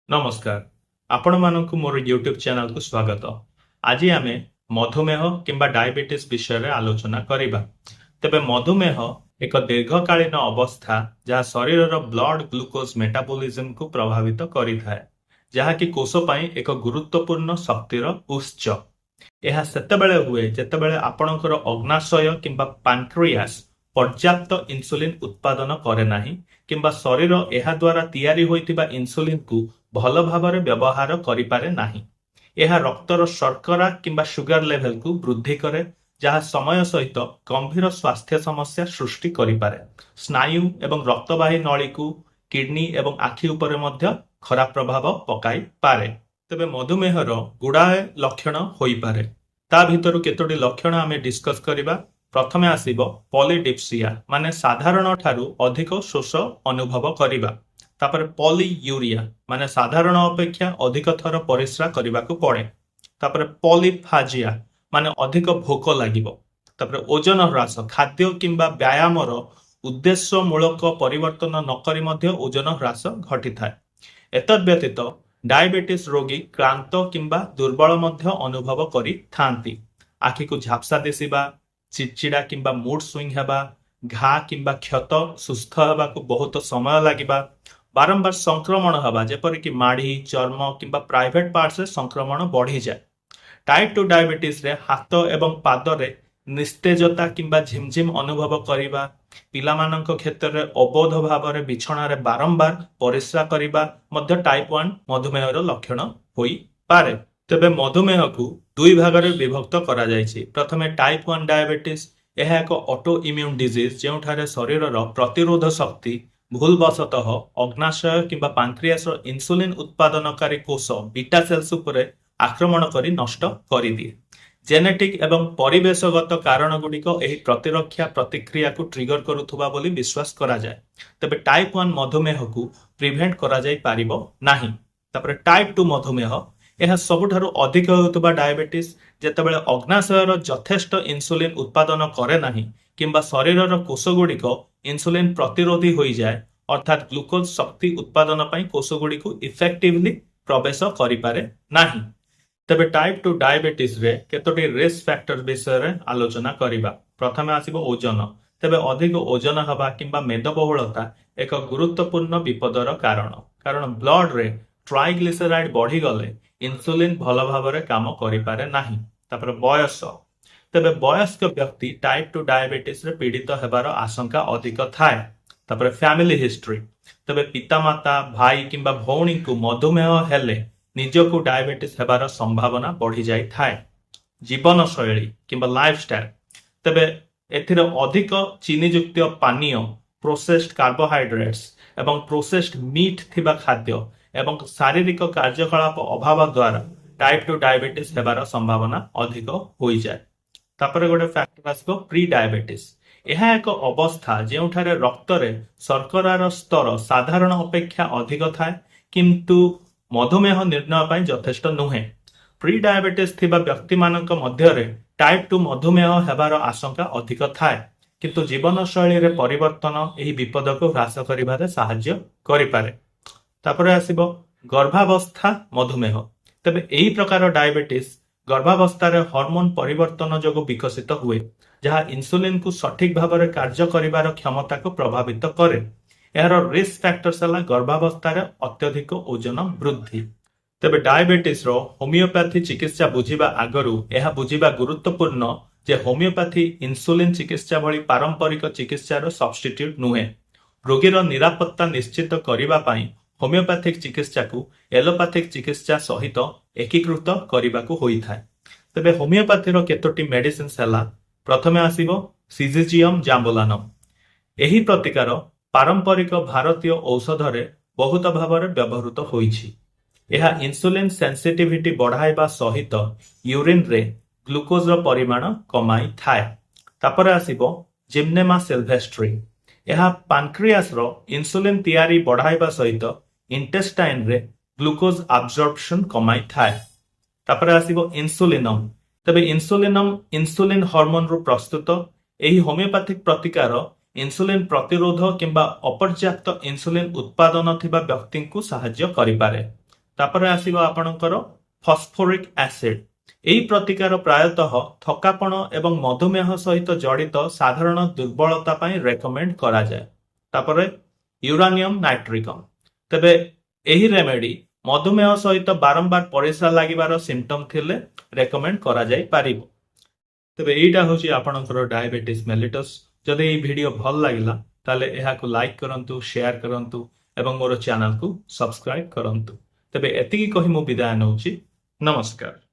नमस्कार आपण मानकु मोर YouTube channel को स्वागत। आज आम मधुमेह किंबा डायबिटीज विषय रे आलोचना करिबा। तेबे मधुमेह एक दीर्घकालीन अवस्था जहाँ शरीर ब्लड ग्लूकोज मेटाबॉलिज्म को प्रभावित करिथाय, जहा कि कोष पई एक गुरुत्वपूर्ण शक्तिर उत्स। यह सेतेबेले हुए जेतेबेले आपणकर अग्नाशय किंबा पैंक्रियास पर्याप्त इंसुलिन उत्पादन करे नाही किंबा शरीर एहा द्वारा तैयारी होइतिबा इंसुलिन को भल भाବରେ ବ୍ୟବହାର କରିପାରେ ନାହିଁ। ଏହା ରକ୍ତର ଶର୍କରା କିମ୍ବା ସୁଗାର ଲେଭେଲକୁ ବୃଦ୍ଧି କରେ, ଯାହା ସମୟ ସହିତ ଗମ୍ଭୀର ସ୍ୱାସ୍ଥ୍ୟ ସମସ୍ୟା ସୃଷ୍ଟି କରିପାରେ। ସ୍ନାୟୁ ଏବଂ ରକ୍ତବାହୀ ନଳୀକୁ, କିଡନୀ ଏବଂ ଆଖି ଉପରେ ମଧ୍ୟ ଖରାପ ପ୍ରଭାବ ପକାଇପାରେ। ତେବେ ମଧୁମେହର ଗୁଡ଼ାଏ ଲକ୍ଷଣ ହୋଇପାରେ। ତା ଭିତରୁ କେତୋଟି ଲକ୍ଷଣ ଆମେ ଡିସ୍କସ୍ କରିବା। ପ୍ରଥମେ ଆସିବ ପଲିଡିପ୍ସିଆ, ମାନେ ସାଧାରଣ ଠାରୁ ଅଧିକ ଶୋଷ ଅନୁଭବ କରିବା। तापर पॉलीयूरिया माने साधारण अपेक्षा अधिक थर परिश्रा करबाकू पड़े। तापर पॉलीफाजिया माने अधिक भोक लागिबो। तापर ओजन ह्रास, खाद्य किंबा व्यायामर उद्देश्यमूलक परिवर्तन नकरी मध्य ओजन ह्रास घटी थाए। एतद व्यतीत डायबिटीज रोगी क्लांत किंबा दुर्बल मध्य अनुभव करि थांती। आखि को झापसा दिसिबा, चिड़चिड़ा किंबा मूड स्विंग हेबा, घा किंबा क्षत सुस्थ हेबाकू बहुत समय लागिबा, बारंबार संक्रमण हवा जेपरिक माड़ी, चर्म किंबा प्राइवेट पार्ट्स रे संक्रमण बढ़ी जाए। टाइप 2 डायबिटीज रे हाथ एवं पाद रे निस्तेजता किंबा झिमझिम अनुभव करिबा, पिलामानंक क्षेत्र रे अबोध भाव रे बिछणा रे बारंबार परिश्रा करिबा मध्य टाइप 1 मधुमेह रो लक्षण होई पारे। तबे मधुमेह को दुई भाग रे विभक्त करा जायछि। प्रथमे टाइप 1 डायबिटीज, यह एक ऑटो इम्यून डिजीज जेउठारे शरीर रो प्रतिरोध शक्ति भूलवशतः अग्नाशय किंबा पैंक्रियास इंसुलिन उत्पादनकारी कोष बीटा सेल्स उपरे आक्रमण करी नष्ट करि दिए। जेनेटिक एवं परिवेशगत कारण गुड़िक एही प्रतिरक्षा प्रतिक्रिया को ट्रिगर करुथुबा बोली विश्वास करा जाए। तबे टाइप 1 मधुमेह को प्रिवेंट करा जाई पारिबो नाही। तापर टाइप 2 मधुमेह, यह सबुठारु अधिक होतुबा डायबिटीज जेतेबेले अग्नाशयर यथेष्ट इंसुलिन उत्पादन करे नाही किंबा शरीरर कोष गुड़िक इंसुलिन प्रतिरोधी हो जाए, अर्थात ग्लूकोज शक्ति उत्पादन पई कोष गुड़ी को इफेक्टिवली प्रवेश करि पारे नाही। तबे टाइप 2 डायबिटीज रे केतोटी रिस्क फैक्टर विषय रे आलोचना करिबा। प्रथमे आसीबो ओजन। तबे अधिक ओजन हवा किंबा मेदबहुलता एक गुरुत्वपूर्ण विपदर कारण ब्लड रे ट्राइग्लिसराइड बढ़ी गले इंसुलिन भल भाव काम करि पारे नाही। तापर बयस, तेबे वयस्क व्यक्ति टाइप 2 डायबिटीज रे पीड़ित हेबार आशंका अधिक थाए। तापर फैमिली हिस्ट्री, तेबे पितामाता, भाई किंबा भौणी को मधुमेह हेले निजको डायबिटीज हेबार संभावना बढ़ी जाई थाए। जीवन शैली किंबा लाइफस्टाइल, तेबे एथिर अधिक चीनीयुक्त पानीय, प्रोसेस्ड कार्बोहाइड्रेट्स एवं प्रोसेस्ड मीट थिबा खाद्य एवं शारीरिक कार्यकलाप अभाव द्वारा टाइप 2 डायबिटीज हेबार संभावना अधिक होई जाए। तापर गोटे फैक्टर आसो प्री डायबिटीज। यह एक अवस्था जेउठारे रक्त रे शर्करार स्तर साधारण अपेक्षा अधिक थाए किंतु मधुमेह निर्णय पई यथेष्ट नुहे। प्री डायबिटीज थिबा व्यक्ति मानक मध्य रे टाइप 2 मधुमेह हेबार आशंका अधिक थाए किंतु जीवन शैली रे परिवर्तन एही विपद को ह्रास करिबारे सहाय्य करि पारे। तापर आसीबो गर्भावस्था मधुमेह। तबे एही प्रकार डायबिटीज गर्भावस्था हार्मोन परिवर्तन जोगु विकसित हुए, जहाँ इंसुलिन को सठिक भाव में कार्य करिबार क्षमता को प्रभावित करे। यार रिस्क फैक्टर्स है गर्भावस्था अत्यधिक ओजन वृद्धि। तेबे डायबिटीज रो होमियोपैथी चिकित्सा बुझिबा आगरु यह बुझिबा गुरुत्वपूर्ण जे होमियोपैथी इंसुलिन चिकित्सा भली पारंपरिक चिकित्सार सब्स्टिट्यूट नुहे। रोगीर निरापत्ता निश्चित करिबा पई होमियोपैथिक चिकित्सा को एलोपैथिक चिकित्सा सहित एकीकृत करबाकू होई थाए। तबे होमियोपैथीर केतोटी मेडिसिन हैला। प्रथमे आसीबो सिजिजियम जाम्बुलानम। एही प्रतिकार पारंपरिक भारतीय औषध रे बहुत भाव में व्यवहृत होईछि। यह इंसुलिन सेंसिटिविटी बढ़ाइबा सहित यूरिन रे ग्लूकोज रो परिमाण कमाई थाए। तापर आसीबो जिम्नेमा सिल्वेस्ट्री। यह पैंक्रियास रो इंसुलिन तैयारी बढ़ाइबा सहित इंटेस्टाइन रे ग्लूकोज अब्जॉर्प्शन कमाई थाए। तापर आसीबो इंसुलिनम। तबे इंसुलिनम इंसुलिन हार्मोन रो प्रस्तुत। एही होमियोपैथिक प्रतिकार इंसुलिन प्रतिरोध किंबा अपर्याप्त इंसुलिन उत्पादन थिबा व्यक्ति को साहाय्य करि पारे। ତାପରେ ଆସିବ ଆପଣଙ୍କର ଫସ୍ଫୋରିକ୍ ଆସିଡ୍। ଏହି ପ୍ରତିକାର ପ୍ରାୟତଃ ଥକାପଣ ଏବଂ ମଧୁମେହ ସହିତ ଜଡ଼ିତ ସାଧାରଣ ଦୁର୍ବଳତା ପାଇଁ ରେକମେଣ୍ଡ କରାଯାଏ। ତାପରେ ୟୁରାନିୟମ୍ ନାଇଟ୍ରିକମ୍। ତେବେ ଏହି ରେମେଡି ମଧୁମେହ ସହିତ ବାରମ୍ବାର ପରିସ୍ରା ଲାଗିବାର ସିମ୍ପଟମ୍ ଥିଲେ ରେକମେଣ୍ଡ କରାଯାଇ ପାରିବ। ତେବେ ଏଇଟା ହେଉଛି ଆପଣଙ୍କର ଡାଇବେଟିସ୍ ମେଲିଟସ୍। ଯଦି ଏହି ଭିଡିଓ ଭଲ ଲାଗିଲା ତାହେଲେ ଏହାକୁ ଲାଇକ୍ କରନ୍ତୁ, ସେୟାର କରନ୍ତୁ ଏବଂ ମୋର ଚ୍ୟାନେଲକୁ ସବସ୍କ୍ରାଇବ୍ କରନ୍ତୁ। ତେବେ ଏତିକି କହି ମୁଁ ବିଦାୟ ନେଉଛି। ନମସ୍କାର।